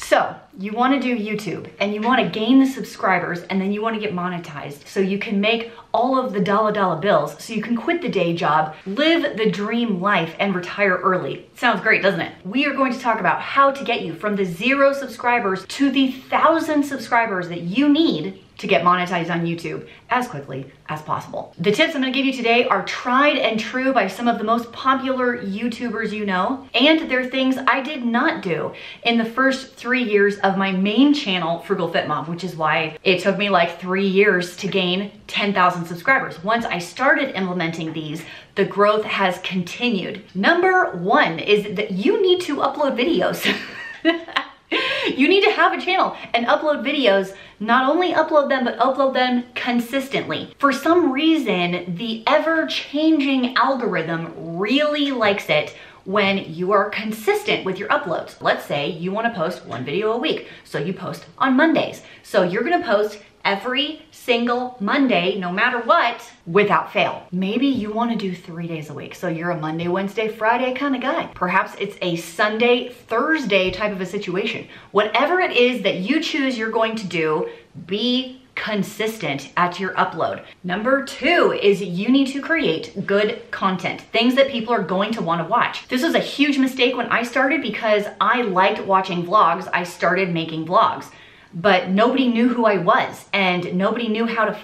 So you want to do YouTube and you want to gain the subscribers and then you want to get monetized so you can make all of the dollar bills so you can quit the day job, live the dream life and retire early. Sounds great, doesn't it? We are going to talk about how to get you from the 0 subscribers to the 1,000 subscribers that you need to get monetized on YouTube as quickly as possible. The tips I'm gonna give you today are tried and true by some of the most popular YouTubers you know, and they're things I did not do in the first 3 years of my main channel, Frugal Fit Mom, which is why it took me like 3 years to gain 10,000 subscribers. Once I started implementing these, the growth has continued. Number 1 is that you need to upload videos. You need to have a channel and upload videos. Not only upload them, but upload them consistently. For some reason, the ever-changing algorithm really likes it when you are consistent with your uploads. Let's say you want to post 1 video a week, so you post on Mondays. So you're gonna post every single Monday, no matter what, without fail. Maybe you want to do 3 days a week, so you're a Monday, Wednesday, Friday kind of guy. Perhaps it's a Sunday, Thursday type of a situation. Whatever it is that you choose you're going to do, be consistent at your upload. Number 2 is you need to create good content, things that people are going to want to watch. This was a huge mistake when I started because I liked watching vlogs. I started making vlogs, but nobody knew who I was and nobody knew how to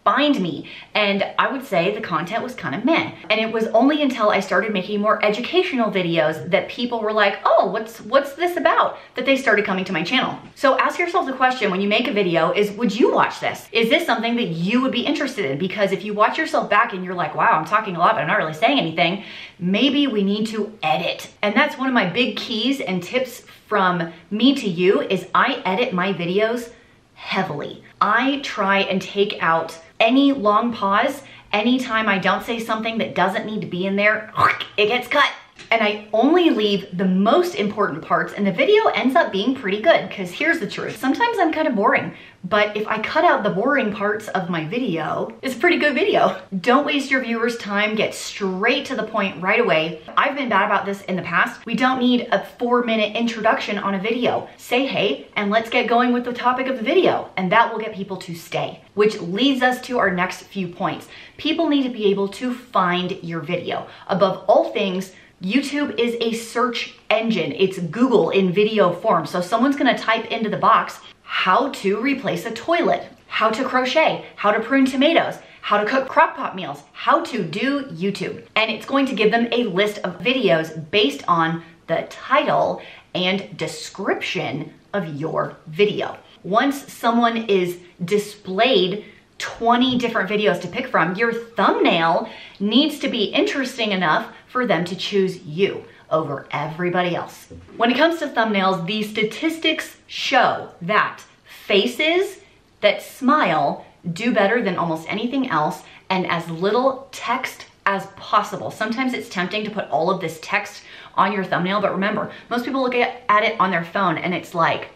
find me. And I would say the content was kind of meh. And it was only until I started making more educational videos that people were like, oh, what's this about? That they started coming to my channel. So ask yourself the question when you make a video is, would you watch this? Is this something that you would be interested in? Because if you watch yourself back and you're like, wow, I'm talking a lot, but I'm not really saying anything, maybe we need to edit. And that's one of my big keys and tips from me to you is I edit my videos heavily. I try and take out any long pause. Anytime I don't say something that doesn't need to be in there, it gets cut. And I only leave the most important parts and the video ends up being pretty good because here's the truth. Sometimes I'm kind of boring, but if I cut out the boring parts of my video, it's a pretty good video. Don't waste your viewers' time, get straight to the point right away. I've been bad about this in the past. We don't need a 4-minute introduction on a video. Say hey, and let's get going with the topic of the video, and that will get people to stay. Which leads us to our next few points. People need to be able to find your video. Above all things, YouTube is a search engine. It's Google in video form. So someone's gonna type into the box, how to replace a toilet, how to crochet, how to prune tomatoes, how to cook crock-pot meals, how to do YouTube. And it's going to give them a list of videos based on the title and description of your video. Once someone is displayed 20 different videos to pick from, your thumbnail needs to be interesting enough for them to choose you over everybody else. When it comes to thumbnails, the statistics show that faces that smile do better than almost anything else and as little text as possible. Sometimes it's tempting to put all of this text on your thumbnail, but remember, most people look at it on their phone and it's like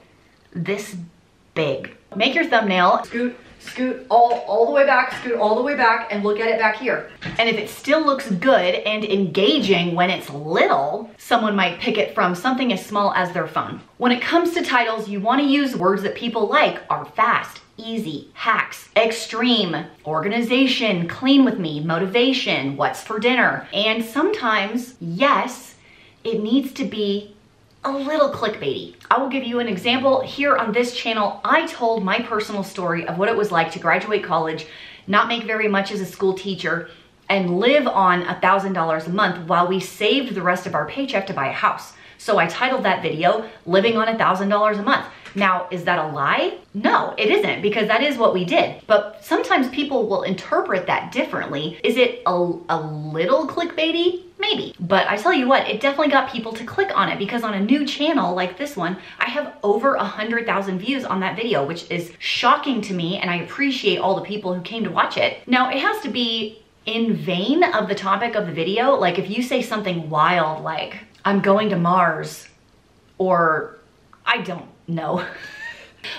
this big. Make your thumbnail scoot all the way back, scoot all the way back and look at it back here. And if it still looks good and engaging when it's little, someone might pick it from something as small as their phone. When it comes to titles, you want to use words that people like are fast, easy, hacks, extreme, organization, clean with me, motivation, what's for dinner. And sometimes, yes, it needs to be a little clickbaity. I will give you an example. Here on this channel, I told my personal story of what it was like to graduate college, not make very much as a school teacher, and live on $1,000 a month while we saved the rest of our paycheck to buy a house. So I titled that video, Living on $1,000 a Month. Now, is that a lie? No, it isn't, because that is what we did. But sometimes people will interpret that differently. Is it a little clickbaity? Maybe. But I tell you what, it definitely got people to click on it because on a new channel like this one, I have over 100,000 views on that video, which is shocking to me, and I appreciate all the people who came to watch it. Now, it has to be in vein of the topic of the video. Like if you say something wild like, I'm going to Mars, or I don't know.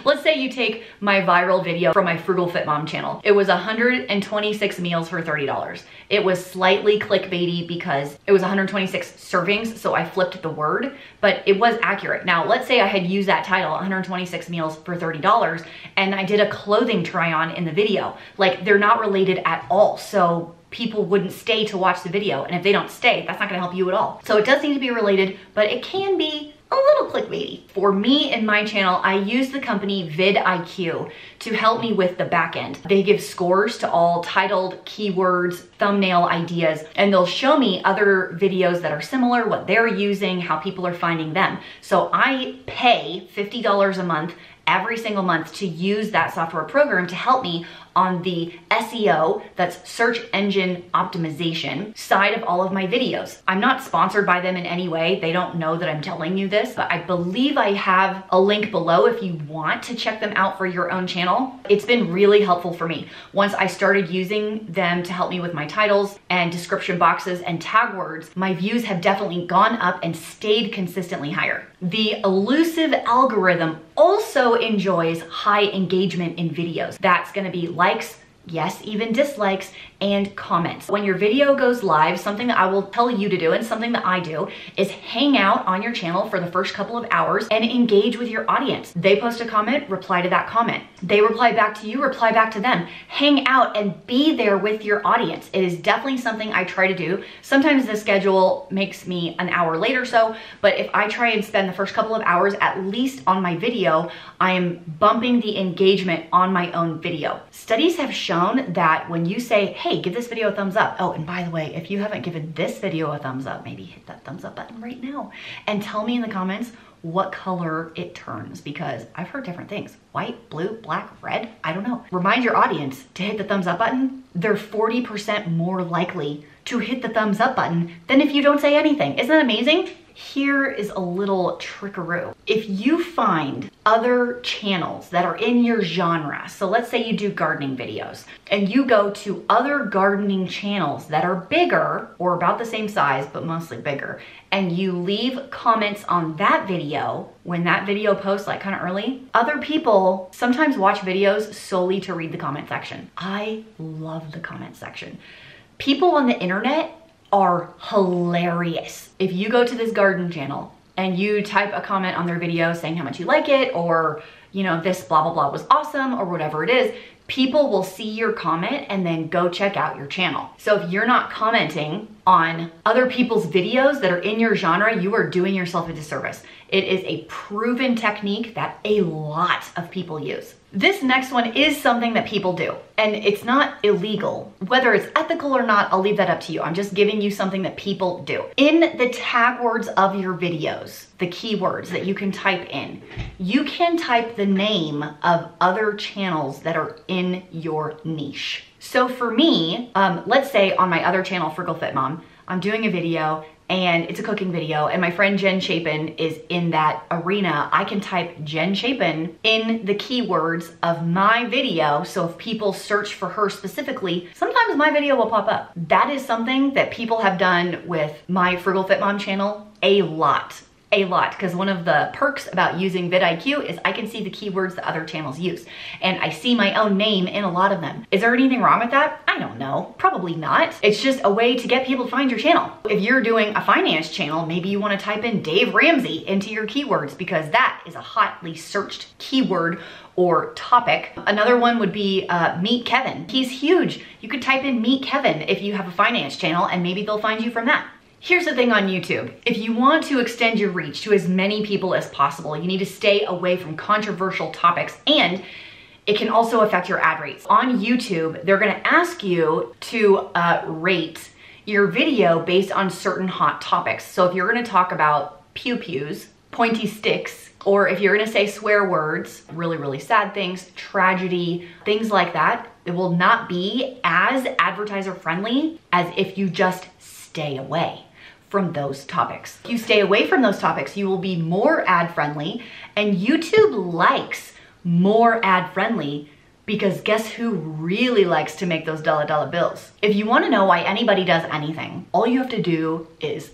Let's say you take my viral video from my Frugal Fit Mom channel. It was 126 meals for $30. It was slightly clickbaity because it was 126 servings, so I flipped the word, but it was accurate. Now, let's say I had used that title, 126 meals for $30, and I did a clothing try on in the video. Like, they're not related at all, so people wouldn't stay to watch the video, and if they don't stay, that's not gonna help you at all. So it does need to be related, but it can be a little clickbaity. For me and my channel, I use the company VidIQ to help me with the back end. They give scores to all titled keywords, thumbnail ideas, and they'll show me other videos that are similar, what they're using, how people are finding them. So I pay $50 a month every single month to use that software program to help me on the SEO, that's search engine optimization, side of all of my videos. I'm not sponsored by them in any way. They don't know that I'm telling you this, but I believe I have a link below if you want to check them out for your own channel. It's been really helpful for me. Once I started using them to help me with my titles and description boxes and tag words, my views have definitely gone up and stayed consistently higher. The elusive algorithm also enjoys high engagement in videos. That's gonna be likes, yes, even dislikes, and comments. When your video goes live, something that I will tell you to do and something that I do is hang out on your channel for the first couple of hours and engage with your audience. They post a comment, reply to that comment. They reply back to you, reply back to them. Hang out and be there with your audience. It is definitely something I try to do. Sometimes the schedule makes me an hour late or so, but if I try and spend the first couple of hours at least on my video, I am bumping the engagement on my own video. Studies have shown that when you say, hey, give this video a thumbs up. Oh, and by the way, if you haven't given this video a thumbs up, maybe hit that thumbs up button right now and tell me in the comments what color it turns, because I've heard different things. White, blue, black, red, I don't know. Remind your audience to hit the thumbs up button. They're 40% more likely to hit the thumbs up button than if you don't say anything. Isn't that amazing? Here is a little trickaroo. If you find other channels that are in your genre, so let's say you do gardening videos, and you go to other gardening channels that are bigger or about the same size, but mostly bigger, and you leave comments on that video, when that video posts like kind of early, other people sometimes watch videos solely to read the comment section. I love the comment section. People on the internet are hilarious. If you go to this garden channel and you type a comment on their video saying how much you like it, or, you know, this blah, blah, blah was awesome, or whatever it is, people will see your comment and then go check out your channel. So if you're not commenting on other people's videos that are in your genre, you are doing yourself a disservice. It is a proven technique that a lot of people use. This next one is something that people do, and it's not illegal. Whether it's ethical or not, I'll leave that up to you. I'm just giving you something that people do. In the tag words of your videos, the keywords that you can type in, you can type the name of other channels that are in your niche. So for me, let's say on my other channel, Frugal Fit Mom, I'm doing a video and it's a cooking video, and my friend Jen Chapin is in that arena. I can type Jen Chapin in the keywords of my video, so if people search for her specifically, sometimes my video will pop up. That is something that people have done with my Frugal Fit Mom channel a lot, because one of the perks about using VidIQ is I can see the keywords that other channels use, and I see my own name in a lot of them. Is there anything wrong with that? I don't know, probably not. It's just a way to get people to find your channel. If you're doing a finance channel, maybe you want to type in Dave Ramsey into your keywords, because that is a hotly searched keyword or topic. Another one would be Meet Kevin. He's huge. You could type in Meet Kevin if you have a finance channel, and maybe they'll find you from that. Here's the thing on YouTube. If you want to extend your reach to as many people as possible, you need to stay away from controversial topics, and it can also affect your ad rates. On YouTube, they're gonna ask you to rate your video based on certain hot topics. So if you're gonna talk about pew-pews, pointy sticks, or if you're gonna say swear words, really, really sad things, tragedy, things like that, it will not be as advertiser friendly as if you just stay away from those topics. If you stay away from those topics, you will be more ad friendly, and YouTube likes more ad friendly, because guess who really likes to make those dollar bills? If you want to know why anybody does anything, all you have to do is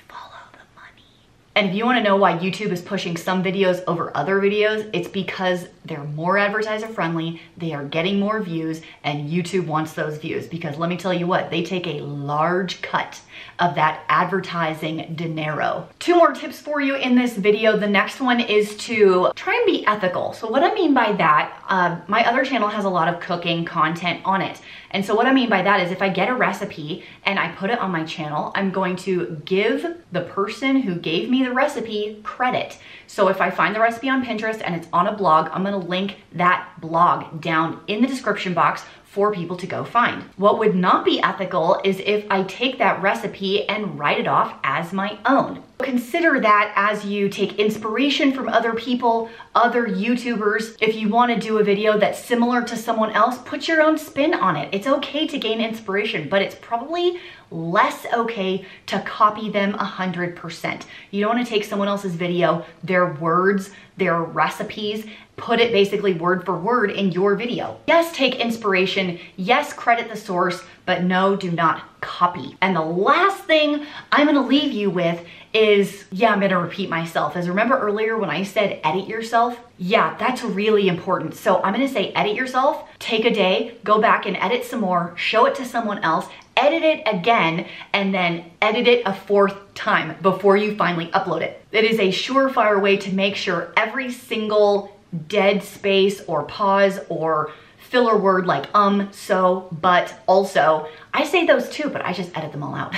follow the money. And if you want to know why YouTube is pushing some videos over other videos, it's because they're more advertiser friendly, they are getting more views, and YouTube wants those views because let me tell you what, they take a large cut of that advertising dinero. 2 more tips for you in this video. The next one is to try and be ethical. So what I mean by that, my other channel has a lot of cooking content on it. And so what I mean by that is if I get a recipe and I put it on my channel, I'm going to give the person who gave me the recipe credit. So if I find the recipe on Pinterest and it's on a blog, I'm gonna link that blog down in the description box for people to go find. What would not be ethical is if I take that recipe and write it off as my own. Consider that as you take inspiration from other people, other YouTubers. If you want to do a video that's similar to someone else, put your own spin on it. It's okay to gain inspiration, but it's probably less okay to copy them 100%. You don't want to take someone else's video, their words, their recipes, put it basically word for word in your video. Yes, take inspiration. Yes, credit the source, but no, do not copy. And the last thing I'm gonna leave you with is, yeah, I'm gonna repeat myself. As remember earlier when I said edit yourself? Yeah, that's really important. So I'm gonna say edit yourself, take a day, go back and edit some more, show it to someone else, edit it again, and then edit it a 4th time before you finally upload it. It is a surefire way to make sure every single dead space or pause or filler word like so, but, also, I say those too, but I just edit them all out.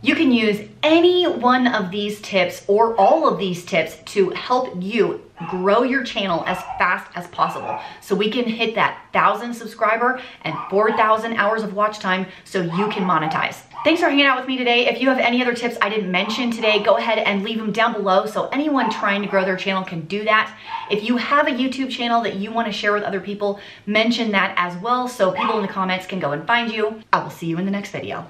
You can use any one of these tips or all of these tips to help you grow your channel as fast as possible so we can hit that 1,000 subscriber and 4,000 hours of watch time so you can monetize. Thanks for hanging out with me today. If you have any other tips I didn't mention today, go ahead and leave them down below so anyone trying to grow their channel can do that. If you have a YouTube channel that you want to share with other people, mention that as well so people in the comments can go and find you. I will see you in the next video.